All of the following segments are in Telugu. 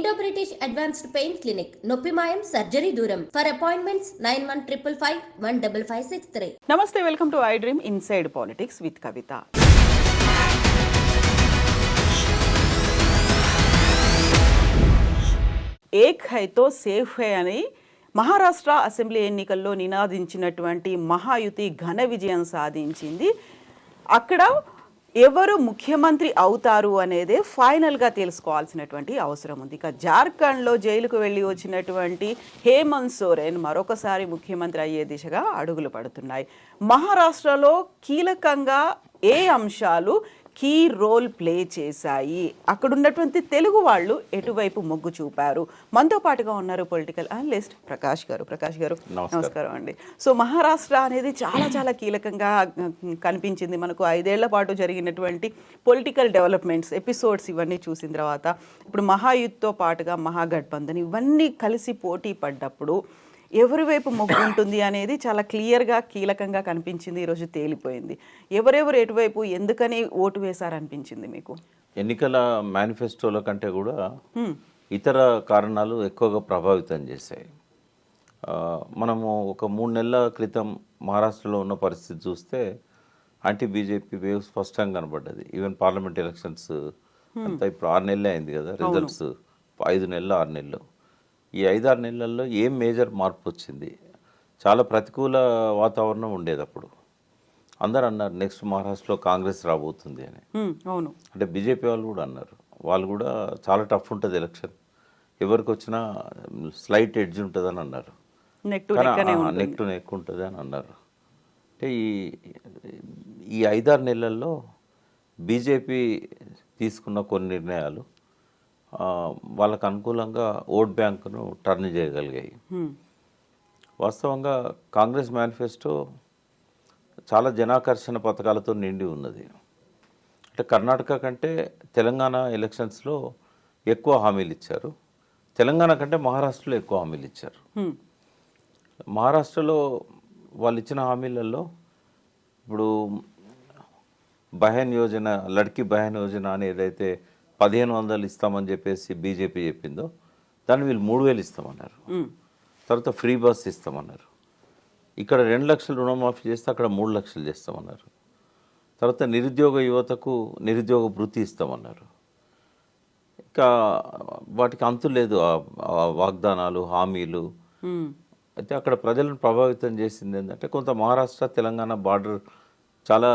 Indo British advanced pain clinic, నొప్పిమాయం సర్జరీ దూరం. For appointments 9155515563. నమస్తే, welcome to I dream inside politics with Kavitha. ఏక్ హైతో సేఫ్ హై అని మహారాష్ట్ర అసెంబ్లీ ఎన్నికల్లో నినాదించినటువంటి మహాయుతి ఘన విజయం సాధించింది. అక్కడ ఎవరు ముఖ్యమంత్రి అవుతారు అనేదే ఫైనల్గా తెలుసుకోవాల్సినటువంటి అవసరం ఉంది. ఇక జార్ఖండ్లో జైలుకు వెళ్ళి వచ్చినటువంటి హేమంత్ సోరెన్ మరొకసారి ముఖ్యమంత్రి అయ్యే దిశగా అడుగులు పడుతున్నాయి. మహారాష్ట్రలో కీలకంగా ఏ అంశాలు కీ రోల్ ప్లే చేశాయి, అక్కడున్నటువంటి తెలుగు వాళ్ళు ఎటువైపు మొగ్గు చూపారు? మనతో పాటుగా ఉన్నారు పొలిటికల్ అనలిస్ట్ ప్రకాష్ గారు. ప్రకాష్ గారు నమస్కారం అండి. సో మహారాష్ట్ర అనేది చాలా కీలకంగా కనిపించింది మనకు. 5 ఏళ్ల పాటు జరిగినటువంటి పొలిటికల్ డెవలప్మెంట్స్ ఎపిసోడ్స్ ఇవన్నీ చూసిన తర్వాత ఇప్పుడు మహాయుత్తో పాటుగా మహాగఠబంధన్ ఇవన్నీ కలిసి పోటీ పడ్డప్పుడు ఎవరి వైపు మొగ్గు ఉంటుంది అనేది చాలా క్లియర్గా కీలకంగా కనిపించింది. ఈరోజు తేలిపోయింది. ఎవరెవరు ఎటువైపు ఎందుకని ఓటు వేశారనిపించింది మీకు? ఎన్నికల మేనిఫెస్టోల కంటే కూడా ఇతర కారణాలు ఎక్కువగా ప్రభావితం చేశాయి. మనము ఒక 3 నెలల క్రితం మహారాష్ట్రలో ఉన్న పరిస్థితి చూస్తే యాంటీ బీజేపీ వేవ్ స్పష్టంగా కనబడ్డది. ఈవెన్ పార్లమెంట్ ఎలక్షన్స్ అంతా ఇప్పుడు 6 నెలలే అయింది కదా, రిజల్ట్స్ 5 నెలలు 6 నెలలు. ఈ 5-6 నెలల్లో ఏం మేజర్ మార్పు వచ్చింది? చాలా ప్రతికూల వాతావరణం ఉండేది అప్పుడు. అందరు అన్నారు నెక్స్ట్ మహారాష్ట్రలో కాంగ్రెస్ రాబోతుంది అని. అవును, అంటే బీజేపీ వాళ్ళు కూడా అన్నారు, వాళ్ళు కూడా చాలా టఫ్ ఉంటుంది ఎలక్షన్, ఎవరికి వచ్చినా స్లైట్ ఎడ్జ్ ఉంటుంది అని అన్నారు. నెక్ టు నెక్ ఉంటుంది అని అన్నారు. అంటే ఈ 5-6 నెలల్లో బీజేపీ తీసుకున్న కొన్ని నిర్ణయాలు వాళ్ళకు అనుకూలంగా ఓట్ బ్యాంకును టర్న్ చేయగలిగాయి. వాస్తవంగా కాంగ్రెస్ మేనిఫెస్టో చాలా జనాకర్షణ పథకాలతో నిండి ఉన్నది. అంటే కర్ణాటక కంటే తెలంగాణ ఎలక్షన్స్లో ఎక్కువ హామీలు ఇచ్చారు, తెలంగాణ కంటే మహారాష్ట్రలో ఎక్కువ హామీలు ఇచ్చారు. మహారాష్ట్రలో వాళ్ళు ఇచ్చిన హామీలలో ఇప్పుడు బహన్ యోజన, లడ్కీ బహన్ యోజన అని ఏదైతే 1500 ఇస్తామని చెప్పేసి బీజేపీ చెప్పిందో దాన్ని వీళ్ళు 3000 ఇస్తామన్నారు. తర్వాత ఫ్రీ బస్ ఇస్తామన్నారు. ఇక్కడ 2 లక్షలు రుణమాఫీ చేస్తే అక్కడ 3 లక్షలు చేస్తామన్నారు. తర్వాత నిరుద్యోగ యువతకు నిరుద్యోగ భృతి ఇస్తామన్నారు. ఇంకా వాటికి అంతు లేదు ఆ వాగ్దానాలు, హామీలు. అయితే అక్కడ ప్రజలను ప్రభావితం చేసింది ఏంటంటే కొంత మహారాష్ట్ర తెలంగాణ బార్డర్ చాలా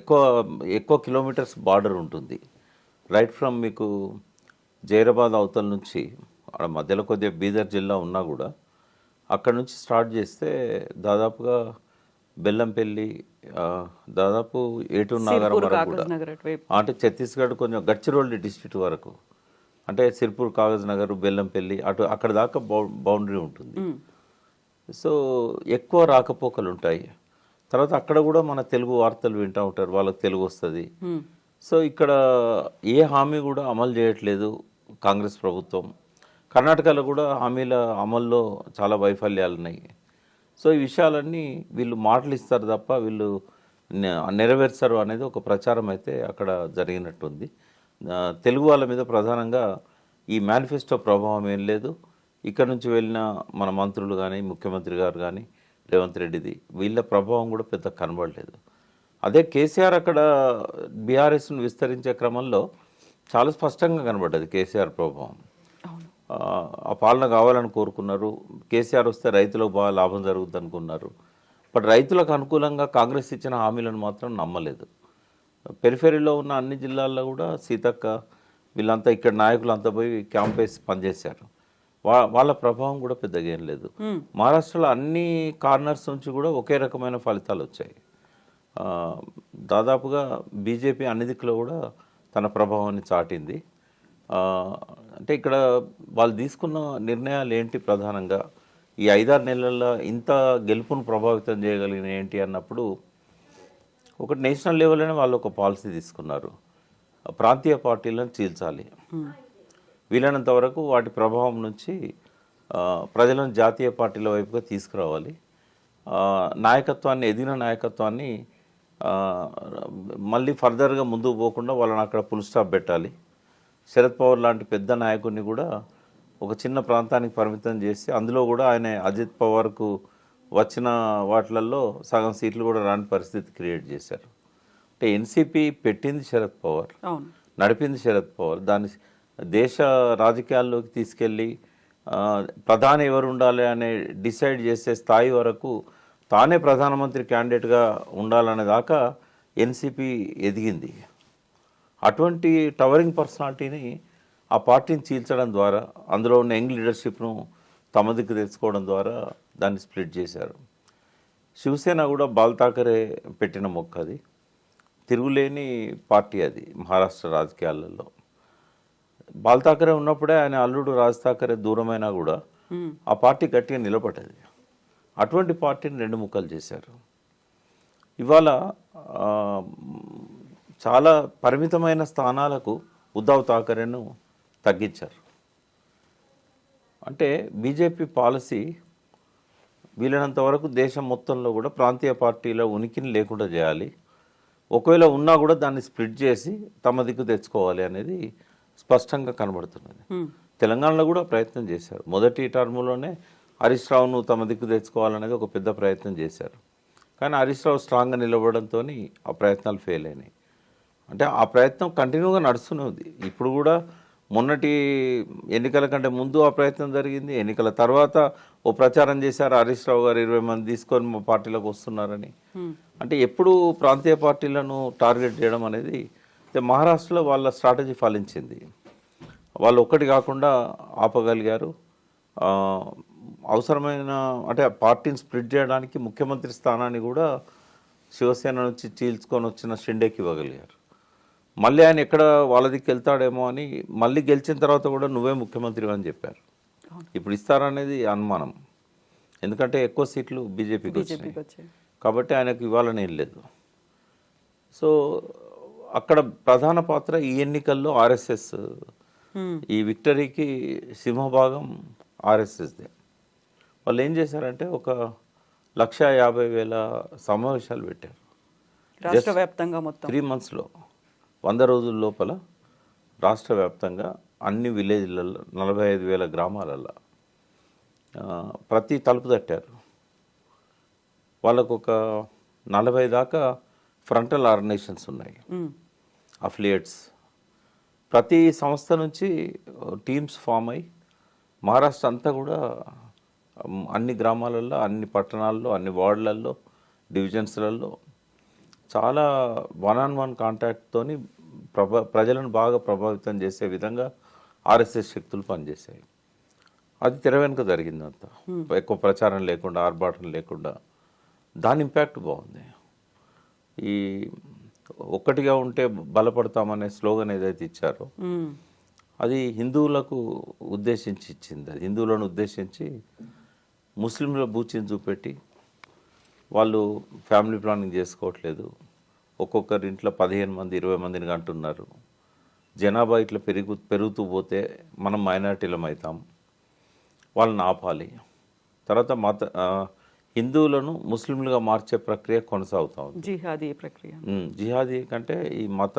ఎక్కువ కిలోమీటర్స్ బార్డర్ ఉంటుంది. రైట్ ఫ్రమ్ మీకు జైరాబాద్ అవతల నుంచి అక్కడ మధ్యలో కొద్దిగా బీదర్ జిల్లా ఉన్నా కూడా అక్కడ నుంచి స్టార్ట్ చేస్తే దాదాపుగా బెల్లంపల్లి, దాదాపు ఏటూరు నాగరం వరకు కూడా, అంటే ఛత్తీస్గఢ్ కొంచెం గడ్చిరోలి డిస్ట్రిక్ట్ వరకు, అంటే సిర్పూర్, కాగజ్ నగర్, బెల్లంపల్లి అక్కడ దాకా బౌండరీ ఉంటుంది. సో ఎక్కువ రాకపోకలు ఉంటాయి. తర్వాత అక్కడ కూడా మన తెలుగు వార్తలు వింటూ ఉంటారు, వాళ్ళకి తెలుగు వస్తుంది. సో ఇక్కడ ఏ హామీ కూడా అమలు చేయట్లేదు కాంగ్రెస్ ప్రభుత్వం. కర్ణాటకలో కూడా హామీల అమల్లో చాలా వైఫల్యాలు ఉన్నాయి. సో ఈ విషయాలన్నీ వీళ్ళు మాటలు ఇస్తారు తప్ప వీళ్ళు నెరవేర్చారు అనేది ఒక ప్రచారం అయితే అక్కడ జరిగినట్టుంది. తెలుగు వాళ్ళ మీద ప్రధానంగా ఈ మేనిఫెస్టో ప్రభావం ఏం లేదు. ఇక్కడ నుంచి వెళ్ళిన మన మంత్రులు కానీ, ముఖ్యమంత్రి గారు కానీ, రేవంత్ రెడ్డిది, వీళ్ళ ప్రభావం కూడా పెద్ద కనబడలేదు. అదే కేసీఆర్ అక్కడ బీఆర్ఎస్ను విస్తరించే క్రమంలో చాలా స్పష్టంగా కనబడ్డది కేసీఆర్ ప్రభావం. ఆ పాలన కావాలని కోరుకున్నారు. కేసీఆర్ వస్తే రైతులకు బాగా లాభం జరుగుతుంది అనుకున్నారు. బట్ రైతులకు అనుకూలంగా కాంగ్రెస్ ఇచ్చిన హామీలను మాత్రం నమ్మలేదు. పెరిఫెరీలో ఉన్న అన్ని జిల్లాల్లో కూడా సీతక్క వీళ్ళంతా ఇక్కడ నాయకులు అంతా పోయి క్యాంప్ వేసి పనిచేశారు. వాళ్ళ ప్రభావం కూడా పెద్దగా ఏం లేదు. మహారాష్ట్రలో అన్ని కార్నర్స్ నుంచి కూడా ఒకే రకమైన ఫలితాలు వచ్చాయి. దాదాపుగా బీజేపీ అన్ని దిక్కులో కూడా తన ప్రభావాన్ని చాటింది. అంటే ఇక్కడ వాళ్ళు తీసుకున్న నిర్ణయాలు ఏంటి? ప్రధానంగా ఈ 5-6 నెలల్లో ఇంత గెలుపును ప్రభావితం చేయగలిగిన ఏంటి అన్నప్పుడు, ఒకటి నేషనల్ లెవెల్లోనే వాళ్ళు ఒక పాలసీ తీసుకున్నారు, ప్రాంతీయ పార్టీలను చీల్చాలి, వీలైనంత వరకు వాటి ప్రభావం నుంచి ప్రజలను జాతీయ పార్టీల వైపుగా తీసుకురావాలి, నాయకత్వాన్ని, ఎదిగిన నాయకత్వాన్ని మళ్ళీ ఫర్దర్గా ముందుకు పోకుండా వాళ్ళని అక్కడ ఫుల్ స్టాప్ పెట్టాలి. శరద్ పవార్ లాంటి పెద్ద నాయకుడిని కూడా ఒక చిన్న ప్రాంతానికి పరిమితం చేసి అందులో కూడా ఆయన అజిత్ పవార్కు వచ్చిన వాటిలలో సగం సీట్లు కూడా రాని పరిస్థితి క్రియేట్ చేశారు. అంటే ఎన్సీపీ పెట్టింది శరద్ పవార్, నడిపింది శరద్ పవార్, దాన్ని దేశ రాజకీయాల్లోకి తీసుకెళ్ళి ప్రధాని ఎవరు ఉండాలి అనే డిసైడ్ చేసే స్థాయి వరకు తానే ప్రధానమంత్రి క్యాండిడేట్గా ఉండాలనే దాకా ఎన్సీపీ ఎదిగింది. అటువంటి టవరింగ్ పర్సనాలిటీని ఆ పార్టీని చీల్చడం ద్వారా, అందులో ఉన్న యంగ్ లీడర్షిప్ను తమ దిక్కు తెచ్చుకోవడం ద్వారా దాన్ని స్ప్లిట్ చేశారు. శివసేన కూడా బాల్ ఠాకరే పెట్టిన మొక్క, అది తిరుగులేని పార్టీ, అది మహారాష్ట్ర రాజకీయాలలో. బాల్ ఠాకరే ఉన్నప్పుడే ఆయన అల్లుడు రాజ్ ఠాకరే దూరమైనా కూడా ఆ పార్టీ గట్టిగా నిలబడ్డది. అటువంటి పార్టీని రెండు ముక్కలు చేశారు. ఇవాళ చాలా పరిమితమైన స్థానాలకు ఉద్ధవ్ ఠాకరేను తగ్గించారు. అంటే బీజేపీ పాలసీ వీలైనంత వరకు దేశం మొత్తంలో కూడా ప్రాంతీయ పార్టీల ఉనికిని లేకుండా చేయాలి, ఒకవేళ ఉన్నా కూడా దాన్ని స్ప్లిట్ చేసి తమ దిక్కు తెచ్చుకోవాలి అనేది స్పష్టంగా కనబడుతున్నది. తెలంగాణలో కూడా ప్రయత్నం చేశారు. మొదటి టర్ములోనే హరీష్ రావును తమ దిక్కు తెచ్చుకోవాలనేది ఒక పెద్ద ప్రయత్నం చేశారు. కానీ హరీష్ రావు స్ట్రాంగ్గా నిలబడంతో ఆ ప్రయత్నాలు ఫెయిల్ అయినాయి. అంటే ఆ ప్రయత్నం కంటిన్యూగా నడుస్తూనే ఉంది. ఇప్పుడు కూడా మొన్నటి ఎన్నికల కంటే ముందు ఆ ప్రయత్నం జరిగింది. ఎన్నికల తర్వాత ఓ ప్రచారం చేశారు, హరీష్ రావు గారు 20 మంది తీసుకొని మా పార్టీలోకి వస్తున్నారని. అంటే ఎప్పుడు ప్రాంతీయ పార్టీలను టార్గెట్ చేయడం అనేది మహారాష్ట్రలో వాళ్ళ స్ట్రాటజీ ఫలించింది. వాళ్ళు ఒక్కటి కాకుండా ఆపగలిగారు. అవసరమైన అంటే ఆ పార్టీని స్ప్లిట్ చేయడానికి ముఖ్యమంత్రి స్థానాన్ని కూడా శివసేన నుంచి చీల్చుకొని వచ్చిన షిండేకి ఇవ్వగలిగారు. మళ్ళీ ఆయన ఎక్కడ వాళ్ళ దిక్కు వెళ్తాడేమో అని మళ్ళీ గెలిచిన తర్వాత కూడా నువ్వే ముఖ్యమంత్రి అని చెప్పారు. ఇప్పుడు ఇస్తారనేది అనుమానం, ఎందుకంటే ఎక్కువ సీట్లు బీజేపీకి వచ్చాయి కాబట్టి ఆయనకు ఇవ్వాలని ఏం లేదు. సో అక్కడ ప్రధాన పాత్ర ఈ ఎన్నికల్లో ఆర్ఎస్ఎస్, ఈ విక్టరీకి సింహభాగం ఆర్ఎస్ఎస్దే. వాళ్ళు ఏం చేశారంటే 1,50,000 సమావేశాలు పెట్టారు రాష్ట్ర వ్యాప్తంగా. మొత్తం 3 monthsలో 100 రోజుల లోపల రాష్ట్ర వ్యాప్తంగా అన్ని విలేజ్లలో 45,000 గ్రామాలలో ప్రతి తలుపు తట్టారు. వాళ్ళకు ఒక 40 దాకా ఫ్రంటల్ ఆర్గనైజేషన్స్ ఉన్నాయి, అఫిలియేట్స్. ప్రతి సంస్థ నుంచి టీమ్స్ ఫామ్ అయ్యి మహారాష్ట్ర అంతా కూడా అన్ని గ్రామాలలో, అన్ని పట్టణాల్లో, అన్ని వార్డులలో, డివిజన్స్లలో చాలా 1-on-1 కాంటాక్ట్తోని ప్రజలను బాగా ప్రభావితం చేసే విధంగా ఆర్ఎస్ఎస్ శక్తులు పనిచేశాయి. అది తెర వెనుక జరిగిందంతా, ఎక్కువ ప్రచారం లేకుండా, ఆర్భాటం లేకుండా. దాని ఇంపాక్ట్ బాగుంది. ఈ ఒక్కటిగా ఉంటే బలపడతామనే స్లోగన్ ఏదైతే ఇచ్చారో అది హిందువులకు ఉద్దేశించి ఇచ్చింది. అది హిందువులను ఉద్దేశించి ముస్లింల బూచిని చూపెట్టి వాళ్ళు ఫ్యామిలీ ప్లానింగ్ చేసుకోవట్లేదు, ఒక్కొక్కరి ఇంట్లో 15 మంది 20 మందిని అంటున్నారు, జనాభా ఇట్లా పెరుగుతూ పోతే మనం మైనారిటీలం అవుతాం, వాళ్ళని ఆపాలి. తర్వాత హిందువులను ముస్లింలుగా మార్చే ప్రక్రియ కొనసాగుతూ ఉంది. జిహాదీ ప్రక్రియ, జిహాదీ కంటే ఈ మత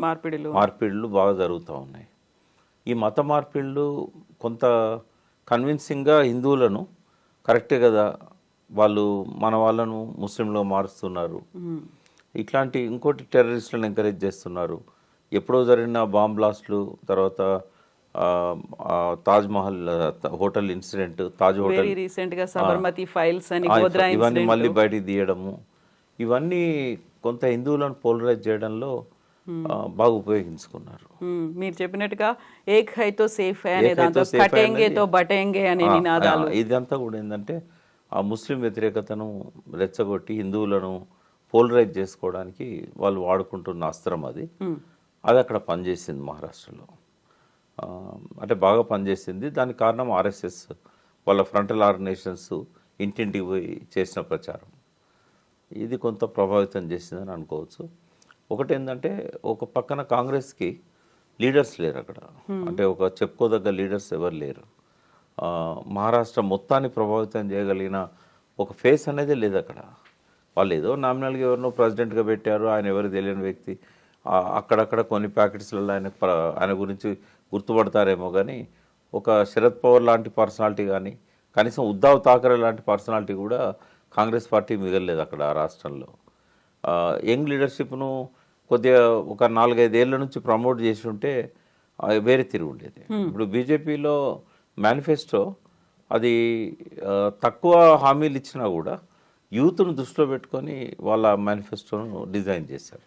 మార్పిడులు బాగా జరుగుతూ ఉన్నాయి. ఈ మత మార్పిడులు కొంత కన్విన్సింగ్గా హిందువులను కరెక్టే కదా, వాళ్ళు మన వాళ్ళను ముస్లింలుగా మారుస్తున్నారు, ఇట్లాంటి ఇంకోటి టెర్రరిస్టులను ఎంకరేజ్ చేస్తున్నారు. ఎప్పుడో జరిగిన బాంబ్ బ్లాస్ట్లు, తర్వాత Taj Mahal hotel incident, Taj hotel రీసెంట్గా సబర్మతి ఫైల్స్ అని ఇవన్నీ మళ్ళీ బయటికి తీయడము, ఇవన్నీ కొంత హిందువులను పోలరైజ్ చేయడంలో బాగా ఉపయోగించుకున్నారు. మీరు చెప్పినట్టుగా ఏక్ హై తో సేఫ్ హై అనే దాంతో కటేంగే తో బటేంగే అనే నినాదాలు, ఇదంతా కూడా ఏంటంటే ఆ ముస్లిం వ్యతిరేకతను రెచ్చగొట్టి హిందువులను పోలరైజ్ చేసుకోవడానికి వాళ్ళు వాడుకుంటున్న అస్త్రం అది అక్కడ పనిచేసింది మహారాష్ట్రలో. అంటే బాగా పనిచేసింది. దానికి కారణం ఆర్ఎస్ఎస్ వాళ్ళ ఫ్రంటల్ ఆర్గనైజేషన్స్ ఇంటింటికి పోయి చేసిన ప్రచారం, ఇది కొంత ప్రభావితం చేసిందని అనుకోవచ్చు. ఒకటి ఏంటంటే ఒక పక్కన కాంగ్రెస్కి లీడర్స్ లేరు అక్కడ, అంటే ఒక చెప్పుకోదగ్గ లీడర్స్ ఎవరు లేరు. మహారాష్ట్ర మొత్తాన్ని ప్రభావితం చేయగలిగిన ఒక ఫేస్ అనేది లేదు అక్కడ. వాళ్ళు ఏదో నామినల్గా ఎవరినో ప్రెసిడెంట్గా పెట్టారు, ఆయన ఎవరు తెలియని వ్యక్తి, అక్కడక్కడ కొన్ని ప్యాకెట్స్లలో ఆయన గురించి గుర్తుపడతారేమో కానీ ఒక శరద్ పవార్ లాంటి పర్సనాలిటీ కానీ కనీసం ఉద్ధవ్ థాకరే లాంటి పర్సనాలిటీ కూడా కాంగ్రెస్ పార్టీ మిగలలేదు అక్కడ ఆ రాష్ట్రంలో. యంగ్ లీడర్షిప్ను కొద్దిగా ఒక 4-5 ఏళ్ళ నుంచి ప్రమోట్ చేసి ఉంటే వేరే తిరిగి ఉండేది. ఇప్పుడు బీజేపీలో మేనిఫెస్టో అది తక్కువ హామీలు ఇచ్చినా కూడా యూత్ను దృష్టిలో పెట్టుకొని వాళ్ళ మేనిఫెస్టోను డిజైన్ చేశారు.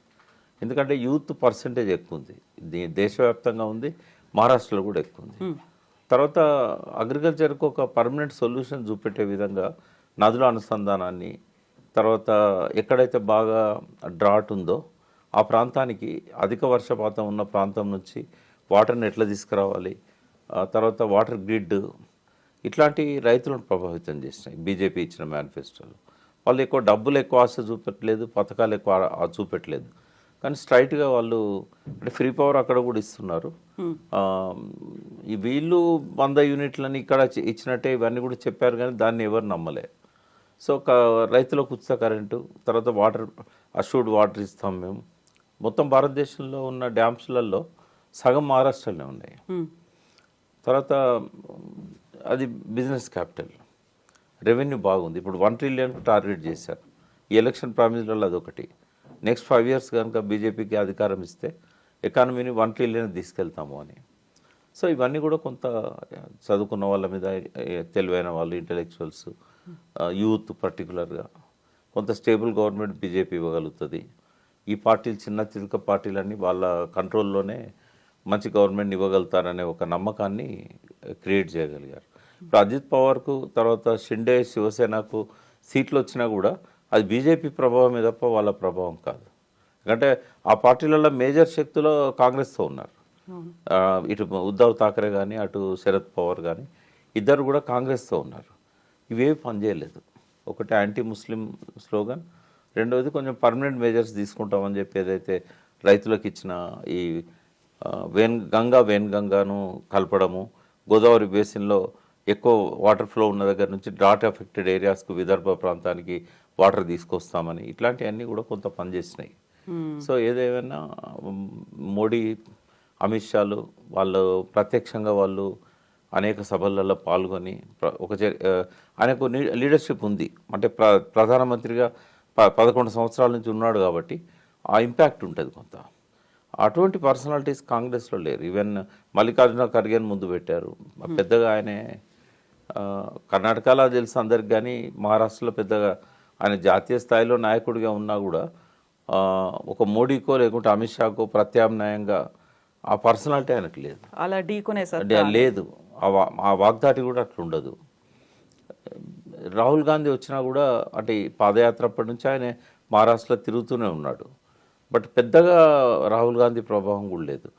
ఎందుకంటే యూత్ పర్సంటేజ్ ఎక్కువ ఉంది, దేశవ్యాప్తంగా ఉంది, మహారాష్ట్రలో కూడా ఎక్కువ ఉంది. తర్వాత అగ్రికల్చర్కు ఒక పర్మనెంట్ సొల్యూషన్ చూపెట్టే విధంగా నదుల అనుసంధానాన్ని, తర్వాత ఎక్కడైతే బాగా డ్రాట్ ఉందో ఆ ప్రాంతానికి అధిక వర్షపాతం ఉన్న ప్రాంతం నుంచి వాటర్ని ఎట్లా తీసుకురావాలి, తర్వాత వాటర్ గ్రిడ్, ఇట్లాంటి రైతులను ప్రభావితం చేసినాయి బీజేపీ ఇచ్చిన మేనిఫెస్టోలో. వాళ్ళు డబ్బులు ఎక్కువ ఆశ చూపెట్టలేదు, పథకాలు ఎక్కువ చూపెట్టలేదు, కానీ స్ట్రైట్గా వాళ్ళు అంటే ఫ్రీ పవర్ అక్కడ కూడా ఇస్తున్నారు. ఈ వీళ్ళు 100 యూనిట్లని ఇక్కడ ఇచ్చినట్టే ఇవన్నీ కూడా చెప్పారు, కానీ దాన్ని ఎవరు నమ్మలే. సో రైతులకు ఉచిత కరెంటు, తర్వాత వాటర్ అష్యూర్డ్ వాటర్ ఇస్తాం మేము. మొత్తం భారతదేశంలో ఉన్న డ్యామ్స్లలో సగం మహారాష్ట్రలోనే ఉన్నాయి. తర్వాత అది బిజినెస్ క్యాపిటల్, రెవెన్యూ బాగుంది. ఇప్పుడు 1 ట్రిలియన్ టార్గెట్ చేశారు. ఈ ఎలక్షన్ ప్రామిస్లలో అదొకటి. నెక్స్ట్ 5 years కనుక బీజేపీకి అధికారం ఇస్తే ఎకానమీని 1 ట్రిలియన్ తీసుకెళ్తాము అని. సో ఇవన్నీ కూడా కొంత చదువుకున్న వాళ్ళ మీద, తెలివైన వాళ్ళు, ఇంటెలెక్చువల్స్, యూత్ పర్టికులర్గా కొంత స్టేబుల్ గవర్నమెంట్ బీజేపీ ఇవ్వగలుగుతుంది. ఈ పార్టీలు చిన్న చిలుక పార్టీలన్నీ వాళ్ళ కంట్రోల్లోనే మంచి గవర్నమెంట్ ఇవ్వగలుగుతారనే ఒక నమ్మకాన్ని క్రియేట్ చేయగలిగారు. ఇప్పుడు అజిత్ పవార్కు, తర్వాత షిండే, శివసేనకు సీట్లు వచ్చినా కూడా అది బీజేపీ ప్రభావమే తప్ప వాళ్ళ ప్రభావం కాదు. ఎందుకంటే ఆ పార్టీలలో మేజర్ శక్తులు కాంగ్రెస్తో ఉన్నారు. ఇటు ఉద్ధవ్ థాకరే కానీ, అటు శరద్ పవార్ కానీ, ఇద్దరు కూడా కాంగ్రెస్తో ఉన్నారు. ఇవేవి పనిచేయలేదు. ఒకటి యాంటీ ముస్లిం స్లోగన్, రెండవది కొంచెం పర్మనెంట్ మెజర్స్ తీసుకుంటామని చెప్పి ఏదైతే రైతులకు ఇచ్చిన ఈ వేన్గంగాను కలపడము, గోదావరి బేసిన్లో ఎక్కువ వాటర్ ఫ్లో ఉన్న దగ్గర నుంచి డ్రాట్ ఎఫెక్టెడ్ ఏరియాస్కు, విదర్భ ప్రాంతానికి వాటర్ తీసుకొస్తామని, ఇట్లాంటివన్నీ కూడా కొంత పనిచేసినాయి. సో ఏదేమైనా మోడీ, అమిత్ షాలు వాళ్ళు ప్రత్యక్షంగా వాళ్ళు అనేక సభలలో పాల్గొని ఆయనకు లీడర్షిప్ ఉంది. అంటే ప్రధానమంత్రిగా 11 సంవత్సరాల నుంచి ఉన్నాడు కాబట్టి ఆ ఇంపాక్ట్ ఉంటుంది కొంత. అటువంటి పర్సనాలిటీస్ కాంగ్రెస్లో లేరు. ఈవెన్ మల్లికార్జున ఖర్గేని ముందు పెట్టారు. పెద్దగా ఆయనే కర్ణాటకలో తెలుసు అందరికి, కానీ మహారాష్ట్రలో పెద్దగా ఆయన జాతీయ స్థాయిలో నాయకుడిగా ఉన్నా కూడా ఒక మోడీకో లేకుంటే అమిత్ షాకో ప్రత్యామ్నాయంగా ఆ పర్సనాలిటీ ఆయనకు లేదు. అలా ఢీకొనే లేదు, ఆ వాగ్దాటి కూడా అట్లా ఉండదు. రాహుల్ గాంధీ వచ్చినా కూడా అంటే పాదయాత్ర అప్పటి నుంచి ఆయన మహారాష్ట్రలో తిరుగుతూనే ఉన్నాడు. బట్ పెద్దగా రాహుల్ గాంధీ ప్రభావం కూడా లేదు.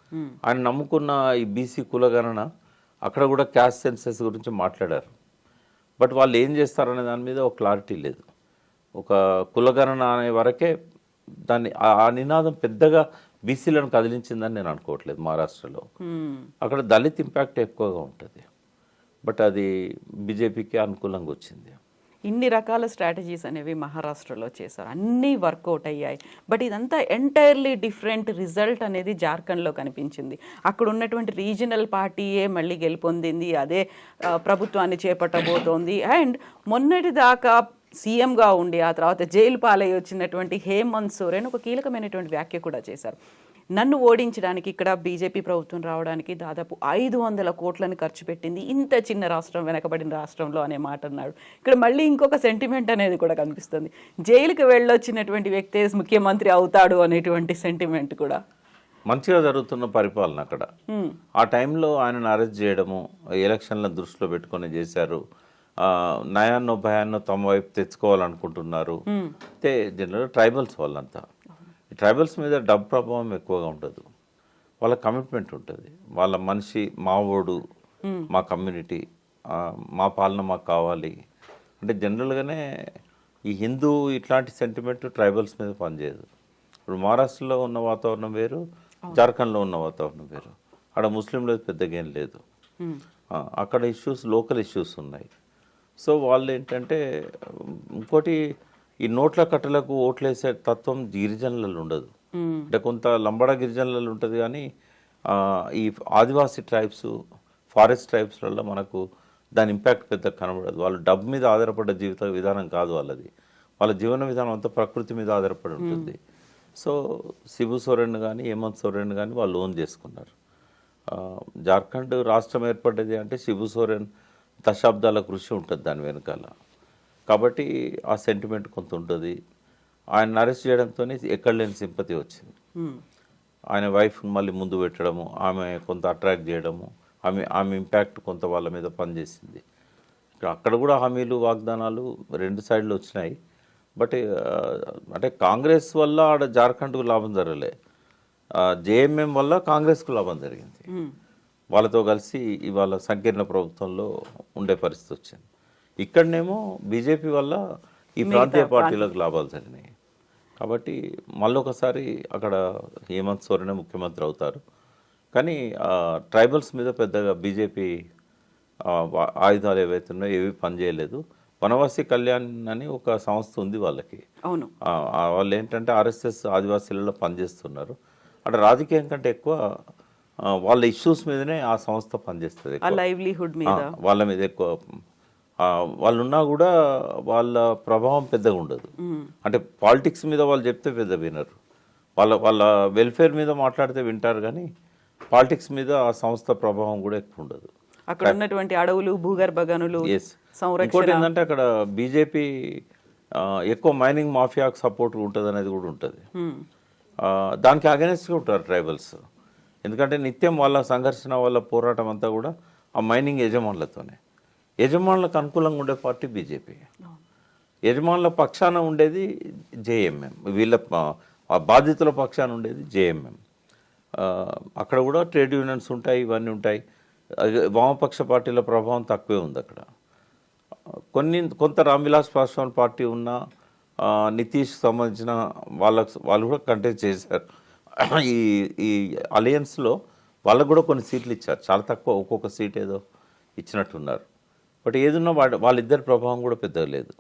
ఆయన నమ్ముకున్న ఈ బీసీ కులగణన, అక్కడ కూడా క్యాస్ట్ సెన్సెస్ గురించి మాట్లాడారు. బట్ వాళ్ళు ఏం చేస్తారనే దాని మీద ఒక క్లారిటీ లేదు. ఒక కులగణన అనే వరకే దాన్ని, ఆ నినాదం పెద్దగా బీసీలను కదిలించిందని నేను అనుకోవట్లేదు మహారాష్ట్రలో. అక్కడ దళిత్ ఇంపాక్ట్ ఎక్కువగా ఉంటుంది. బట్ అది బీజేపీకి అనుకూలంగా వచ్చింది. ఇన్ని రకాల స్ట్రాటజీస్ అనేవి మహారాష్ట్రలో చేశారు, అన్నీ వర్కౌట్ అయ్యాయి. బట్ ఇదంతా ఎంటైర్లీ డిఫరెంట్ రిజల్ట్ అనేది జార్ఖండ్లో కనిపించింది. అక్కడ ఉన్నటువంటి రీజనల్ పార్టీయే మళ్ళీ గెలుపొందింది, అదే ప్రభుత్వాన్ని చేపట్టబోతోంది. అండ్ మొన్నటి దాకా సీఎంగా ఉండి ఆ తర్వాత జైలు పాలై వచ్చినటువంటి హేమంత్ సోరెన్ ఒక కీలకమైనటువంటి వ్యాఖ్య కూడా చేశారు. నన్ను ఓడించడానికి ఇక్కడ బీజేపీ ప్రభుత్వం రావడానికి దాదాపు 500 కోట్లను ఖర్చు పెట్టింది ఇంత చిన్న రాష్ట్రం, వెనకబడిన రాష్ట్రంలో అనే మాట అన్నాడు. ఇక్కడ మళ్ళీ ఇంకొక సెంటిమెంట్ అనేది కూడా కనిపిస్తుంది. జైలుకి వెళ్ళొచ్చినటువంటి వ్యక్తే ముఖ్యమంత్రి అవుతాడు అనేటువంటి సెంటిమెంట్ కూడా. మంచిగా జరుగుతున్న పరిపాలన అక్కడ. ఆ టైంలో ఆయనను అరెస్ట్ చేయడము ఎలక్షన్లను దృష్టిలో పెట్టుకొని చేశారు. నయాన్నో భయాన్నో తమ వైపు తెచ్చుకోవాలనుకుంటున్నారు. అయితే జనరల్ ట్రైబల్స్ వాళ్ళంతా, ఈ ట్రైబల్స్ మీద డబ్బు ప్రభావం ఎక్కువగా ఉండదు, వాళ్ళ కమిట్మెంట్ ఉంటుంది. వాళ్ళ మనిషి మావోడు, మా కమ్యూనిటీ, మా పాలన మాకు కావాలి అంటే జనరల్గానే ఈ హిందూ ఇట్లాంటి సెంటిమెంట్ ట్రైబల్స్ మీద పనిచేయదు. ఇప్పుడు మహారాష్ట్రలో ఉన్న వాతావరణం వేరు, జార్ఖండ్లో ఉన్న వాతావరణం వేరు. అక్కడ ముస్లింలు పెద్దగా ఏం లేదు, అక్కడ ఇష్యూస్ లోకల్ ఇష్యూస్ ఉన్నాయి. సో వాళ్ళు ఏంటంటే ఇంకోటి, ఈ నోట్ల కట్టలకు ఓట్లేసే తత్వం గిరిజనులలో ఉండదు. అంటే కొంత లంబాడా గిరిజనులలో ఉంటుంది కానీ ఈ ఆదివాసీ ట్రైబ్స్ ఫారెస్ట్ ట్రైబ్స్లలో మనకు దాని ఇంపాక్ట్ పెద్ద కనబడదు. వాళ్ళు డబ్బు మీద ఆధారపడ్డ జీవిత విధానం కాదు వాళ్ళది. వాళ్ళ జీవన విధానం అంతా ప్రకృతి మీద ఆధారపడి ఉంటుంది. సో శిబు సోరెన్ కానీ హేమంత్ సోరెన్ కానీ వాళ్ళు ఓన్ చేసుకున్నారు. జార్ఖండ్ రాష్ట్రం ఏర్పడ్డది అంటే శిబు సోరెన్ దశాబ్దాల కృషి ఉంటుంది దాని వెనకాల. కాబట్టి ఆ సెంటిమెంట్ కొంత ఉంటుంది. ఆయన అరెస్ట్ చేయడంతో ఎక్కడ లేని సింపతి వచ్చింది. ఆయన వైఫ్ని మళ్ళీ ముందు పెట్టడము, ఆమె కొంత అట్రాక్ట్ చేయడము, ఆమె ఇంపాక్ట్ కొంత వాళ్ళ మీద పనిచేసింది. అక్కడ కూడా హామీలు వాగ్దానాలు రెండు సైడ్లు వచ్చినాయి. బట్ అంటే కాంగ్రెస్ వల్ల ఆడ జార్ఖండ్కు లాభం జరగలే, జేఎంఎం వల్ల కాంగ్రెస్కు లాభం జరిగింది. వాళ్ళతో కలిసి ఇవాళ సంకీర్ణ ప్రభుత్వంలో ఉండే పరిస్థితి వచ్చింది. ఇక్కడనేమో బీజేపీ వల్ల ఈ ప్రాంతీయ పార్టీలకు లాభాలు జరిగినాయి. కాబట్టి మళ్ళొకసారి అక్కడ హేమంత్ సోరెనే ముఖ్యమంత్రి అవుతారు. కానీ ట్రైబల్స్ మీద పెద్దగా బీజేపీ ఆయుధాలు ఏవైతే ఉన్నాయో ఏవి పనిచేయలేదు. వనవాసి కళ్యాణ్ అని ఒక సంస్థ ఉంది వాళ్ళకి. అవును, వాళ్ళు ఏంటంటే ఆర్ఎస్ఎస్ ఆదివాసీలలో పనిచేస్తున్నారు. అంటే రాజకీయం కంటే ఎక్కువ వాళ్ళ ఇష్యూస్ మీదనే ఆ సంస్థ పనిచేస్తుంది. లైవ్లీహుడ్ మీద వాళ్ళ మీద ఎక్కువ వాళ్ళు ఉన్నా కూడా వాళ్ళ ప్రభావం పెద్దగా ఉండదు. అంటే పాలిటిక్స్ మీద వాళ్ళు చెప్తే పెద్ద వినరు. వాళ్ళ వెల్ఫేర్ మీద మాట్లాడితే వింటారు కానీ పాలిటిక్స్ మీద ఆ సంస్థ ప్రభావం కూడా ఎక్కువ ఉండదు. అక్కడ ఉన్నటువంటి అడవులు, భూగర్భ గనులు, ఇంకోటి ఏంటంటే అక్కడ బీజేపీ ఎక్కువ మైనింగ్ మాఫియాకు సపోర్ట్ ఉంటుంది అనేది కూడా ఉంటుంది. దానికి అగెనెస్ట్గా ఉంటారు ట్రైబల్స్. ఎందుకంటే నిత్యం వాళ్ళ సంఘర్షణ, వాళ్ళ పోరాటం అంతా కూడా ఆ మైనింగ్ యజమానులతోనే. యజమానులకు అనుకూలంగా ఉండే పార్టీ బీజేపీ, యజమానుల పక్షాన ఉండేది జేఎంఎం, వీళ్ళ బాధితుల పక్షాన ఉండేది జేఎంఎం. అక్కడ కూడా ట్రేడ్ యూనియన్స్ ఉంటాయి, ఇవన్నీ ఉంటాయి. వామపక్ష పార్టీల ప్రభావం తక్కువే ఉంది అక్కడ. కొంత రామ్విలాస్ పాస్వాన్ పార్టీ ఉన్న నితీష్ సంబంధించిన వాళ్ళు కూడా కంటెస్ట్ చేశారు. ఈ అలయన్స్లో వాళ్ళకు కూడా కొన్ని సీట్లు ఇచ్చారు, చాలా తక్కువ, ఒక్కొక్క సీట్ ఏదో ఇచ్చినట్టున్నారు. బట్ ఏదున్నా వాళ్ళిద్దరి ప్రభావం కూడా పెద్దగా లేదు.